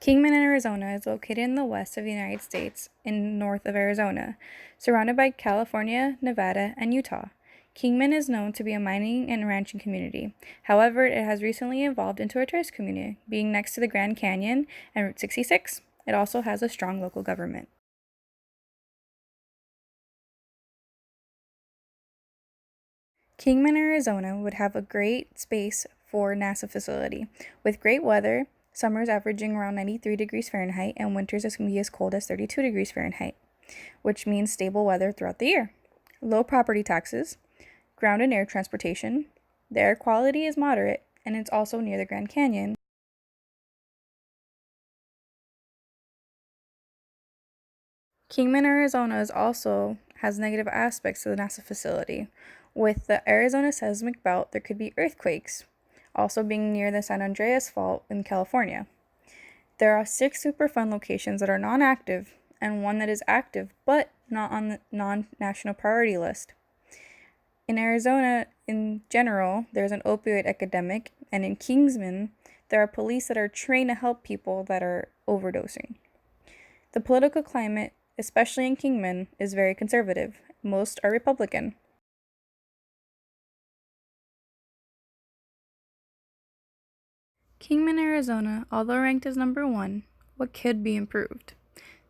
Kingman, Arizona is located in the west of the United States and north of Arizona, surrounded by California, Nevada, and Utah. Kingman is known to be a mining and ranching community. However, it has recently evolved into a tourist community, being next to the Grand Canyon and Route 66. It also has a strong local government. Kingman, Arizona would have a great space for NASA facility. With great weather, summers averaging around 93 degrees Fahrenheit and winters can be as cold as 32 degrees Fahrenheit, which means stable weather throughout the year. Low property taxes, ground and air transportation. The air quality is moderate and it's also near the Grand Canyon. Kingman, Arizona is also has negative aspects to the NASA facility. With the Arizona seismic belt, there could be earthquakes, also being near the San Andreas Fault in California. There are 6 Superfund locations that are non-active and one that is active but not on the non-national priority list. In Arizona, in general, there's an opioid epidemic, and in Kingman, there are police that are trained to help people that are overdosing. The political climate, especially in Kingman, is very conservative. Most are Republican. Kingman, Arizona, although ranked as number 1, what could be improved?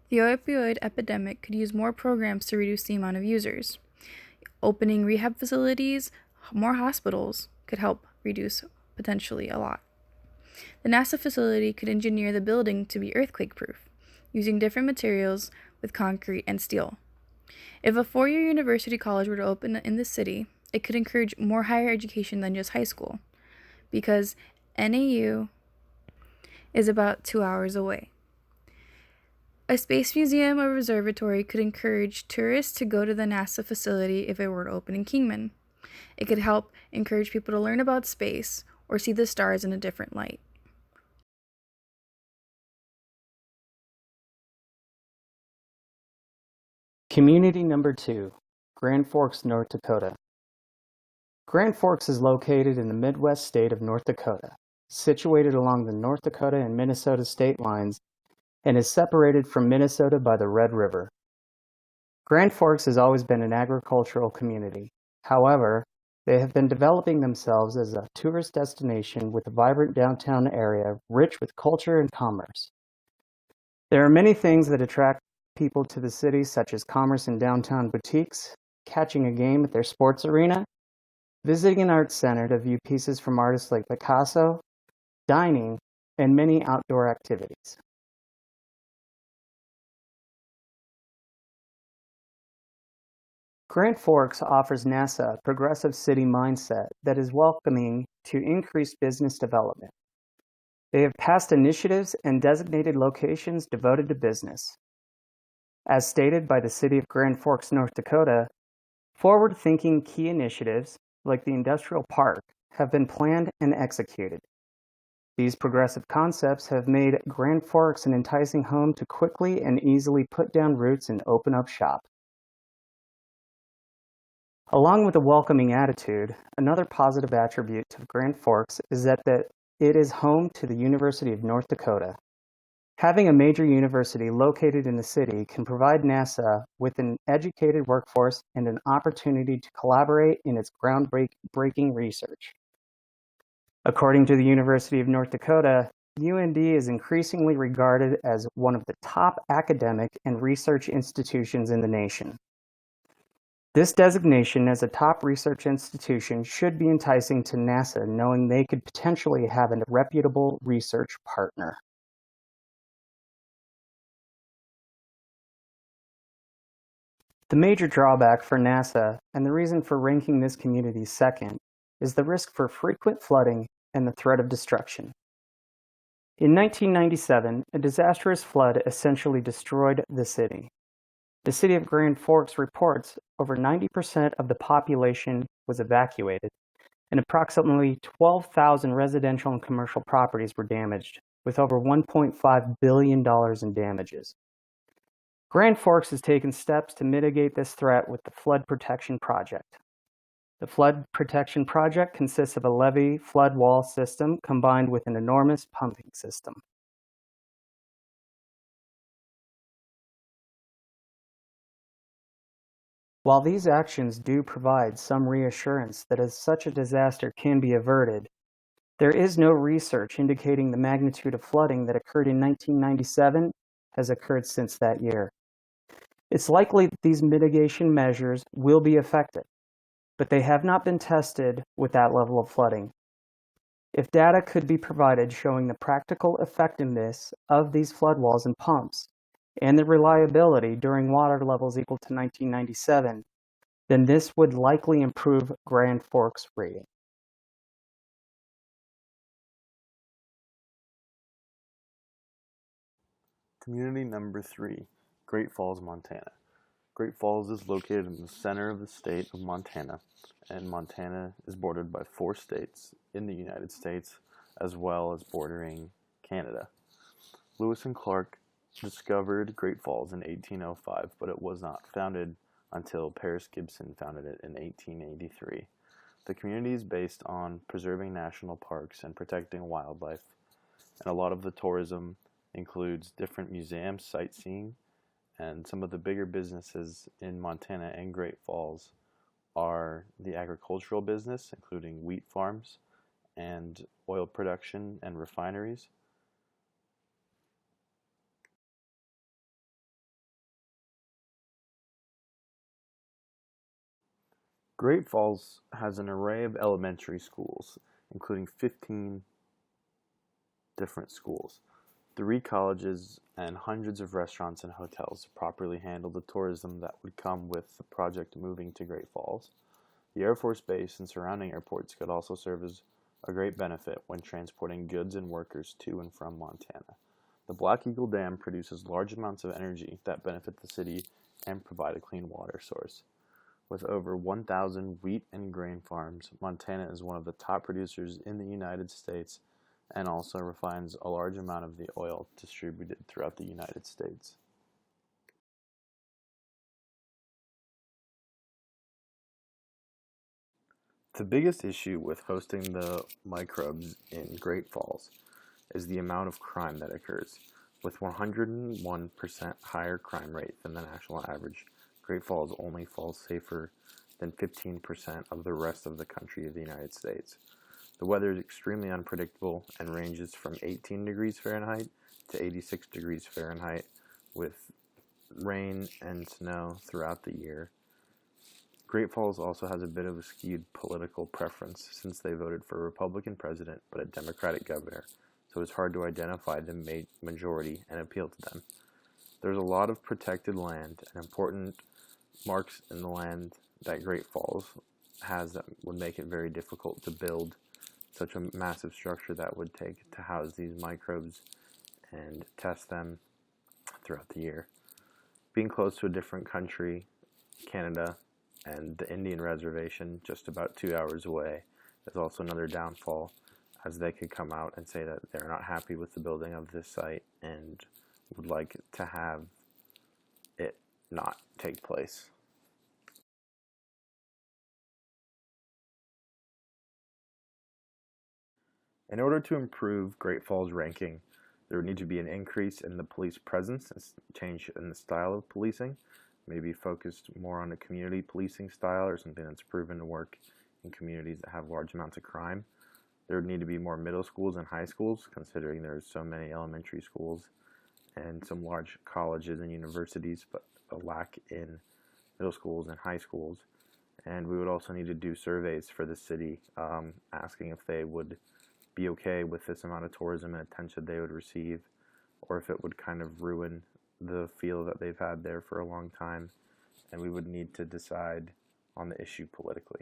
The opioid epidemic could use more programs to reduce the amount of users. Opening rehab facilities, more hospitals could help reduce potentially a lot. The NASA facility could engineer the building to be earthquake-proof, using different materials with concrete and steel. If a 4-year university college were to open in the city, it could encourage more higher education than just high school, because NAU is about 2 hours away. A space museum or observatory could encourage tourists to go to the NASA facility if it were to open in Kingman. It could help encourage people to learn about space or see the stars in a different light. Community number 2, Grand Forks, North Dakota. Grand Forks is located in the Midwest state of North Dakota, situated along the North Dakota and Minnesota state lines, and is separated from Minnesota by the Red River. Grand Forks has always been an agricultural community. However, they have been developing themselves as a tourist destination with a vibrant downtown area rich with culture and commerce. There are many things that attract people to the city, such as commerce in downtown boutiques, catching a game at their sports arena, visiting an art center to view pieces from artists like Picasso, dining, and many outdoor activities. Grand Forks offers NASA a progressive city mindset that is welcoming to increased business development. They have passed initiatives and designated locations devoted to business. As stated by the City of Grand Forks, North Dakota, forward-thinking key initiatives, like the industrial park, have been planned and executed. These progressive concepts have made Grand Forks an enticing home to quickly and easily put down roots and open up shop. Along with a welcoming attitude, another positive attribute of Grand Forks is that it is home to the University of North Dakota. Having a major university located in the city can provide NASA with an educated workforce and an opportunity to collaborate in its groundbreaking research. According to the University of North Dakota, UND is increasingly regarded as one of the top academic and research institutions in the nation. This designation as a top research institution should be enticing to NASA, knowing they could potentially have a reputable research partner. The major drawback for NASA, and the reason for ranking this community second, is the risk for frequent flooding and the threat of destruction. In 1997, a disastrous flood essentially destroyed the city. The city of Grand Forks reports over 90% of the population was evacuated, and approximately 12,000 residential and commercial properties were damaged, with over $1.5 billion in damages. Grand Forks has taken steps to mitigate this threat with the Flood Protection Project. The Flood Protection Project consists of a levee flood wall system combined with an enormous pumping system. While these actions do provide some reassurance that such a disaster can be averted, there is no research indicating the magnitude of flooding that occurred in 1997 has occurred since that year. It's likely that these mitigation measures will be effective, but they have not been tested with that level of flooding. If data could be provided showing the practical effectiveness of these flood walls and pumps and the reliability during water levels equal to 1997, then this would likely improve Grand Forks' rating. Community number 3, Great Falls, Montana. Great Falls is located in the center of the state of Montana, and Montana is bordered by 4 states in the United States, as well as bordering Canada. Lewis and Clark discovered Great Falls in 1805, but it was not founded until Paris Gibson founded it in 1883. The community is based on preserving national parks and protecting wildlife, and a lot of the tourism includes different museums, sightseeing, and some of the bigger businesses in Montana and Great Falls are the agricultural business, including wheat farms and oil production and refineries. Great Falls has an array of elementary schools, including 15 different schools, 3 colleges, and hundreds of restaurants and hotels to properly handle the tourism that would come with the project moving to Great Falls. The Air Force Base and surrounding airports could also serve as a great benefit when transporting goods and workers to and from Montana. The Black Eagle Dam produces large amounts of energy that benefit the city and provide a clean water source. With over 1,000 wheat and grain farms, Montana is one of the top producers in the United States and also refines a large amount of the oil distributed throughout the United States. The biggest issue with hosting the microbes in Great Falls is the amount of crime that occurs. With 101% higher crime rate than the national average, Great Falls only falls safer than 15% of the rest of the country of the United States. The weather is extremely unpredictable and ranges from 18 degrees Fahrenheit to 86 degrees Fahrenheit, with rain and snow throughout the year. Great Falls also has a bit of a skewed political preference since they voted for a Republican president but a Democratic governor, so it's hard to identify the majority and appeal to them. There's a lot of protected land and important marks in the land that Great Falls has that would make it very difficult to build such a massive structure that would take to house these microbes and test them throughout the year. Being close to a different country, Canada, and the Indian reservation just about 2 hours away is also another downfall, as they could come out and say that they're not happy with the building of this site and would like to have it not take place. In order to improve Great Falls' ranking, there would need to be an increase in the police presence and change in the style of policing, maybe focused more on a community policing style or something that's proven to work in communities that have large amounts of crime. There would need to be more middle schools and high schools, considering there's so many elementary schools and some large colleges and universities, but a lack in middle schools and high schools. And we would also need to do surveys for the city, asking if they would be okay with this amount of tourism and attention they would receive, or if it would kind of ruin the feel that they've had there for a long time, and we would need to decide on the issue politically.